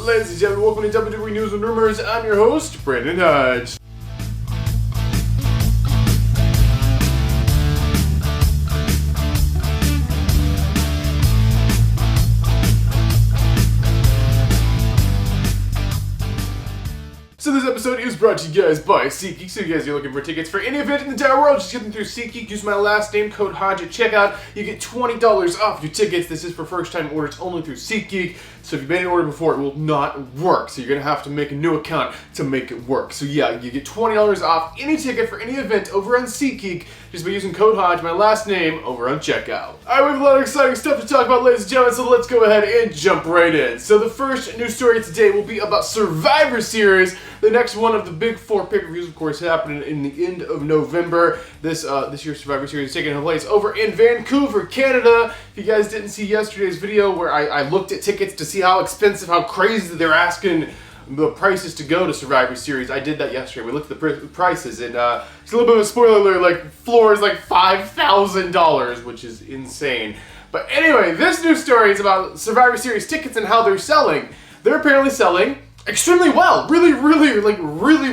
Ladies and gentlemen, welcome to WWE News and Rumors. I'm your host, Brandon Hodge. So this episode is brought to you guys by SeatGeek. So you guys are looking for tickets for any event in the entire world, just get them through SeatGeek. Use my last name, code Hodge at checkout. You get $20 off your tickets. This is for first-time orders only through SeatGeek. So if you've made an order before, it will not work. So you're going to have to make a new account to make it work. So yeah, you get $20 off any ticket for any event over on SeatGeek just by using code Hodge, my last name, over on checkout. Alright, we have a lot of exciting stuff to talk about, ladies and gentlemen, so let's go ahead and jump right in. So the first news story today will be about Survivor Series. The next one of the big four pay-per-views, of course, happening in the end of November. This year's Survivor Series is taking place over in Vancouver, Canada. If you guys didn't see yesterday's video where I looked at tickets to see how expensive, how crazy they're asking the prices to go to Survivor Series, I did that yesterday. We looked at the prices, and it's a little bit of a spoiler alert, like, floor is like $5,000, which is insane. But anyway, this news story is about Survivor Series tickets and how they're selling. They're apparently selling extremely well. Really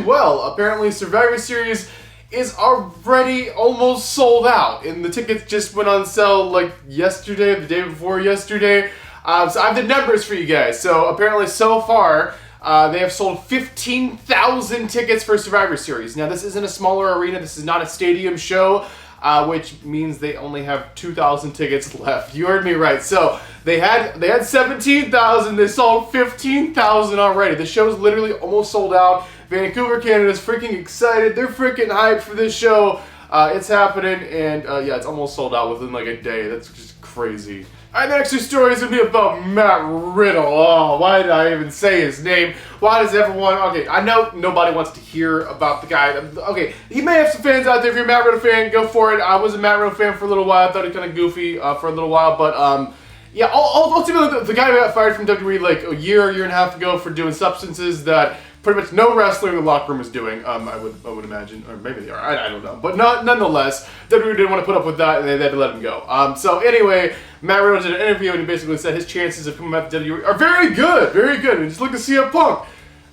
well. Apparently Survivor Series is already almost sold out, and the tickets just went on sale like yesterday, the day before yesterday. So I have the numbers for you guys. So apparently so far, they have sold 15,000 tickets for Survivor Series. Now this isn't a smaller arena, this is not a stadium show, which means they only have 2,000 tickets left. You heard me right. So they had 17,000, they sold 15,000 already. The show's literally almost sold out. Vancouver, Canada's freaking excited. They're freaking hyped for this show. It's happening, and yeah, it's almost sold out within like a day. That's just crazy. Alright, the next two stories will be about Matt Riddle. Oh, why did I even say his name? Why does everyone... Okay, I know nobody wants to hear about the guy. Okay, he may have some fans out there. If you're a Matt Riddle fan, go for it. I was a Matt Riddle fan for a little while. I thought he was kind of goofy for a little while, but yeah, ultimately the guy got fired from WWE like a year and a half ago for doing substances that pretty much no wrestler in the locker room is doing, I would imagine, or maybe they are, I don't know. But nonetheless, WWE didn't want to put up with that, and they had to let him go. So anyway, Matt Riddle did an interview, and he basically said his chances of coming back to WWE are very good. And just look at CM Punk.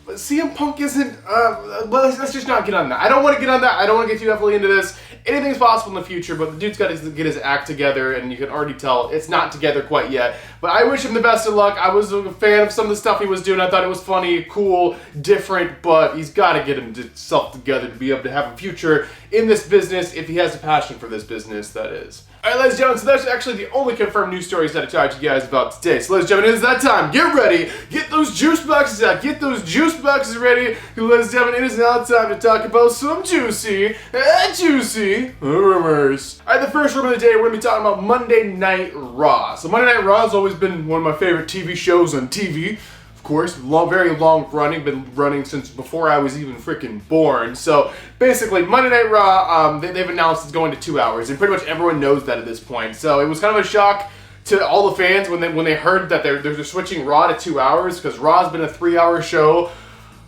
But CM Punk isn't, well, let's just not get on that. I don't want to get on that. I don't want to get too heavily into this. Anything's possible in the future, but the dude's got to get his act together, and you can already tell it's not together quite yet. But I wish him the best of luck. I was a fan of some of the stuff he was doing. I thought it was funny, cool, different, but he's got to get himself together to be able to have a future in this business if he has a passion for this business, that is. Alright, ladies and gentlemen, so that's actually the only confirmed news stories that I talked to you guys about today. So, ladies and gentlemen, it is that time. Get ready. Get those juice boxes out. Get those juice boxes ready. Ladies and gentlemen, it is now time to talk about some juicy rumors. Alright, the first rumor of the day, we're going to be talking about Monday Night Raw. So, Monday Night Raw has always been one of my favorite TV shows on TV. Of course, very long running, been running since before I was even freaking born. So basically, Monday Night Raw, they've announced it's going to 2 hours, and pretty much everyone knows that at this point. So it was kind of a shock to all the fans when they heard that they're switching Raw to 2 hours, because Raw's been a 3-hour show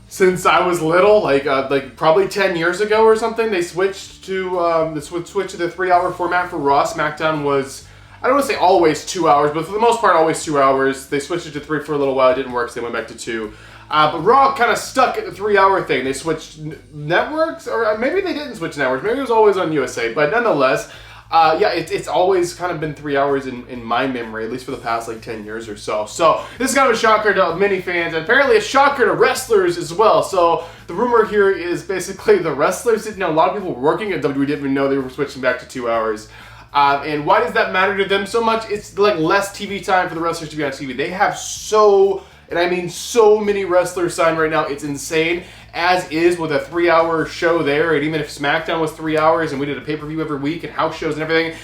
since I was little, like probably 10 years ago or something. They switched to the 3-hour format for Raw. SmackDown was, I don't want to say always 2 hours, but for the most part, always 2 hours. They switched it to 3 for a little while. It didn't work, so they went back to 2. But Raw kind of stuck at the 3-hour thing. They switched networks, or maybe they didn't switch networks. Maybe it was always on USA. But nonetheless, yeah, it's always kind of been 3 hours in my memory, at least for the past like 10 years or so. So this is kind of a shocker to many fans, and apparently a shocker to wrestlers as well. So the rumor here is basically the wrestlers didn't know. A lot of people working at WWE didn't even know they were switching back to 2 hours. And why does that matter to them so much? It's like less TV time for the wrestlers to be on TV. They have so many wrestlers signed right now. It's insane, as is with a 3-hour show there. And even if SmackDown was 3 hours and we did a pay-per-view every week and house shows and everything,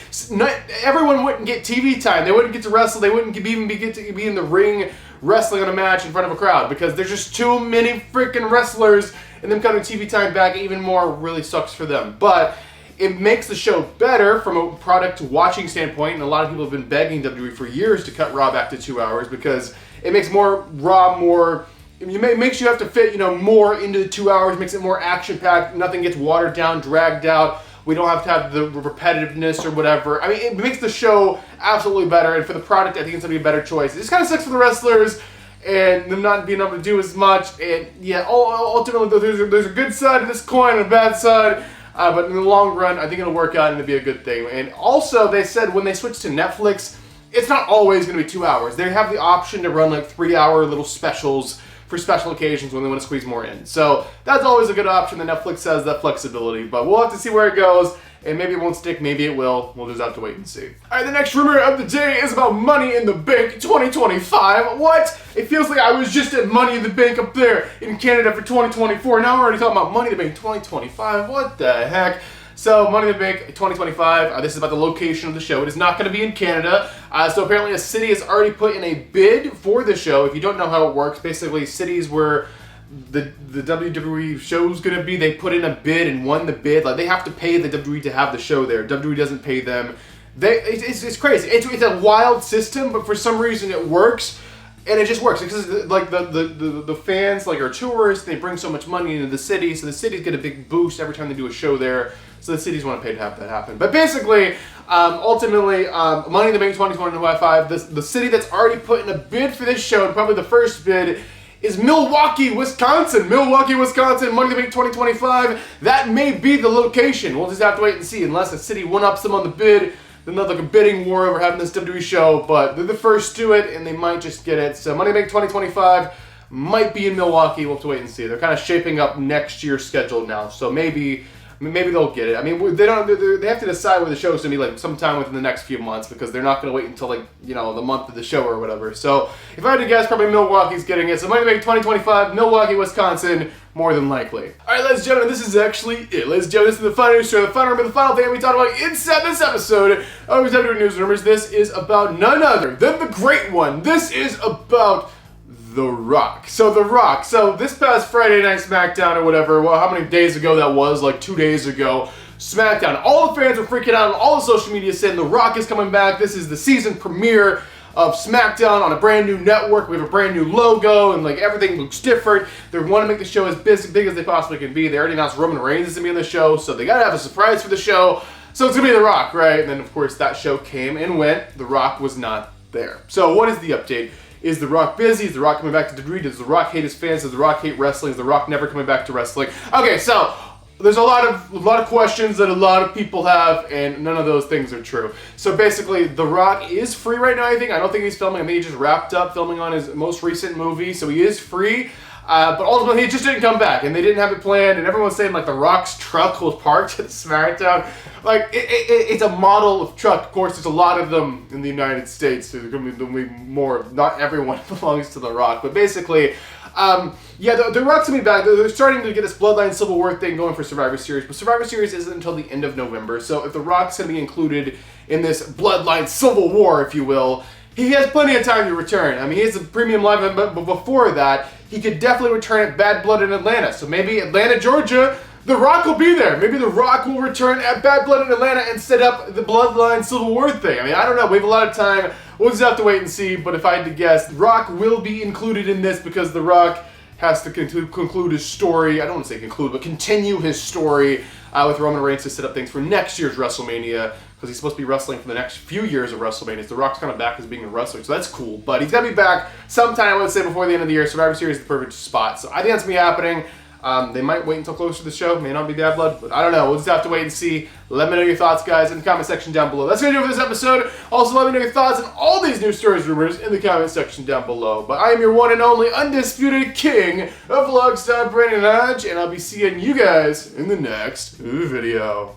everyone wouldn't get TV time. They wouldn't get to wrestle. They wouldn't even get to be in the ring wrestling on a match in front of a crowd, because there's just too many freaking wrestlers, and them cutting TV time back even more really sucks for them. But it makes the show better from a product watching standpoint, and a lot of people have been begging WWE for years to cut Raw back to 2 hours, because it makes Raw more, makes you have to fit, more into the 2 hours, makes it more action-packed, nothing gets watered down, dragged out. We don't have to have the repetitiveness or whatever. I mean, it makes the show absolutely better, and for the product, I think it's going to be a better choice. It just kind of sucks for the wrestlers, and them not being able to do as much. And yeah, ultimately there's a good side to this coin and a bad side. But in the long run, I think it'll work out and it'll be a good thing. And also, they said when they switch to Netflix, it's not always going to be 2 hours. They have the option to run like 3-hour little specials for special occasions when they want to squeeze more in. So that's always a good option. The Netflix has that flexibility. But we'll have to see where it goes. And maybe it won't stick, maybe it will. We'll just have to wait and see. Alright, the next rumor of the day is about Money in the Bank 2025. What? It feels like I was just at Money in the Bank up there in Canada for 2024. Now we're already talking about Money in the Bank 2025. What the heck? So, Money in the Bank 2025, this is about the location of the show. It is not going to be in Canada. So apparently a city has already put in a bid for the show. If you don't know how it works, basically cities where the WWE show's going to be, they put in a bid and won the bid. Like, they have to pay the WWE to have the show there. WWE doesn't pay them. It's crazy. It's a wild system, but for some reason it works. And it just works because like the fans like are tourists. They bring so much money into the city, so the cities get a big boost every time they do a show there. So the cities want to pay to have that happen. But basically, ultimately, Money in the Bank 2025, the city that's already put in a bid for this show, and probably the first bid, is Milwaukee, Wisconsin. Milwaukee, Wisconsin, Money in the Bank 2025. That may be the location. We'll just have to wait and see. Unless the city one-ups them on the bid, then there's like a bidding war over having this WWE show. But they're the first to it, and they might just get it. So Money in the Bank 2025 might be in Milwaukee. We'll have to wait and see. They're kind of shaping up next year's schedule now. So maybe they'll get it. I mean, they have to decide where the show's going to be like sometime within the next few months because they're not going to wait until like, you know, the month of the show or whatever. So if I had to guess, probably Milwaukee's getting it. So Money in the Bank 2025, Milwaukee, Wisconsin, more than likely. All right, ladies and gentlemen, this is actually it. Ladies and gentlemen, this is the final news story, the final rumor, the final thing we talked about inside this episode of WWE News Rumors. This is about none other than the great one. This is about The Rock. So The Rock. So this past Friday Night SmackDown or whatever, well, how many days ago that was, like 2 days ago, SmackDown. All the fans were freaking out on all the social media saying The Rock is coming back. This is the season premiere of SmackDown on a brand new network. We have a brand new logo and like everything looks different. They want to make the show as big as they possibly can be. They already announced Roman Reigns is going to be on the show, so they got to have a surprise for the show. So it's going to be The Rock, right? And then of course that show came and went. The Rock was not there. So what is the update? Is The Rock busy? Is The Rock coming back to WWE? Does The Rock hate his fans? Does The Rock hate wrestling? Is The Rock never coming back to wrestling? Okay, so there's a lot of questions that a lot of people have, and none of those things are true. So basically, The Rock is free right now, I think. I don't think he's filming. I think he just wrapped up filming on his most recent movie, so he is free. But ultimately, he just didn't come back, and they didn't have it planned, and everyone was saying, like, The Rock's truck was parked at SmackDown. Like, it's a model of truck. Of course, there's a lot of them in the United States, so there's going to be more. Not everyone belongs to The Rock, but basically, yeah, the Rock's going to be back. They're starting to get this Bloodline Civil War thing going for Survivor Series, but Survivor Series isn't until the end of November, so if The Rock's going to be included in this Bloodline Civil War, if you will, he has plenty of time to return. I mean, he has a premium live event, but before that, he could definitely return at Bad Blood in Atlanta. So maybe Atlanta, Georgia, The Rock will be there. Maybe The Rock will return at Bad Blood in Atlanta and set up the Bloodline Civil War thing. I mean, I don't know. We have a lot of time. We'll just have to wait and see. But if I had to guess, The Rock will be included in this because The Rock has to conclude his story. I don't want to say conclude, but continue his story with Roman Reigns to set up things for next year's WrestleMania. Because he's supposed to be wrestling for the next few years of WrestleMania. The Rock's kind of back as being a wrestler, so that's cool. But he's got to be back sometime, let's say, before the end of the year. Survivor Series is the perfect spot. So I think that's going to be happening. They might wait until closer to the show. May not be Bad Blood, but I don't know. We'll just have to wait and see. Let me know your thoughts, guys, in the comment section down below. That's going to do it for this episode. Also, let me know your thoughts on all these news stories, rumors in the comment section down below. But I am your one and only undisputed king of Vlogstyle, Brandon Hodge, and I'll be seeing you guys in the next video.